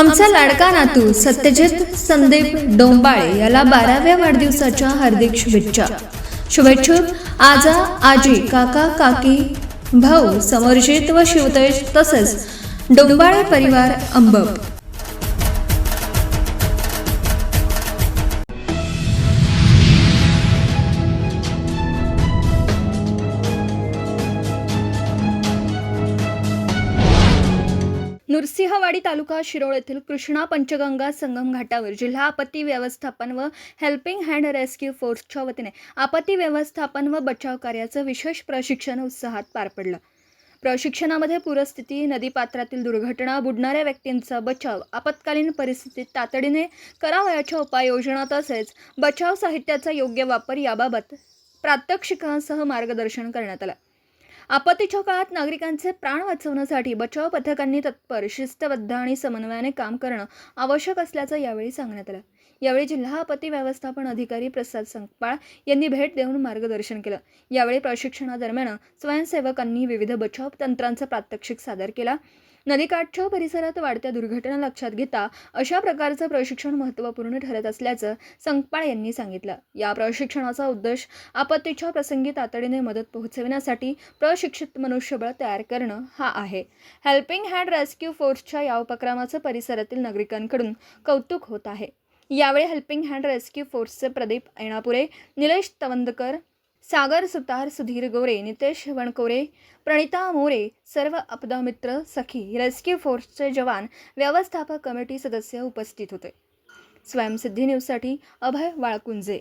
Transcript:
आमचा लाडका नातू सत्यजित संदीप डोंबाळे याला 12व्या वाढदिवसाच्या हार्दिक शुभेच्छा. शुभेच्छुक आजा, आजी, काका, काकी, भाऊ समरजित व शिवतेज तसेच डोंबाळे परिवार अंबप. नृसिंहवाडी तालुका शिरोळ येथील कृष्णा पंचगंगा संगम घाटावर जिल्हा आपत्ती व्यवस्थापन व हेल्पिंग हँड रेस्क्यू फोर्सच्या वतीने आपत्ती व्यवस्थापन व बचाव कार्याचं विशेष प्रशिक्षण उत्साहात पार पडलं. प्रशिक्षणामध्ये पूरस्थिती, नदीपात्रातील दुर्घटना, बुडणाऱ्या व्यक्तींचा बचाव, आपत्कालीन परिस्थितीत तातडीने करावयाच्या उपाययोजना तसेच बचाव साहित्याचा योग्य वापर याबाबत प्रात्यक्षिकांसह मार्गदर्शन करण्यात आलं. आपत्तीच्या काळात नागरिकांचे प्राण वाचवण्यासाठी बचाव पथकांनी तत्पर, शिस्तबद्ध आणि समन्वयाने काम करणं आवश्यक असल्याचं यावेळी सांगण्यात आलं. यावेळी जिल्हा आपत्ती व्यवस्थापन अधिकारी प्रसाद संकपाळ यांनी भेट देऊन मार्गदर्शन केलं. यावेळी प्रशिक्षणादरम्यान स्वयंसेवकांनी विविध बचाव तंत्रांचा प्रात्यक्षिक सादर केला. नदीकाठच्या परिसरात वाढत्या दुर्घटना लक्षात घेता अशा प्रकारचं प्रशिक्षण महत्त्वपूर्ण ठरत असल्याचं संकपाळ यांनी सांगितलं. या प्रशिक्षणाचा उद्देश आपत्तीच्या प्रसंगी तातडीने मदत पोहोचविण्यासाठी प्रशिक्षित मनुष्यबळ तयार करणं हा आहे. हेल्पिंग हँड रेस्क्यू फोर्सच्या या उपक्रमाचं परिसरातील नागरिकांकडून कौतुक होत आहे. यावेळी हेल्पिंग हँड रेस्क्यू फोर्सचे प्रदीप ऐणापुरे, निलेश तवंदकर, सागर सुतार, सुधीर गोरे, नितेश वणकोरे, प्रणिता मोरे, सर्व आपदा मित्र, सखी, रेस्क्यू फोर्सचे जवान, व्यवस्थापक कमिटी सदस्य उपस्थित होते. स्वयंसिद्धी न्यूजसाठी अभय वाळकुंजे.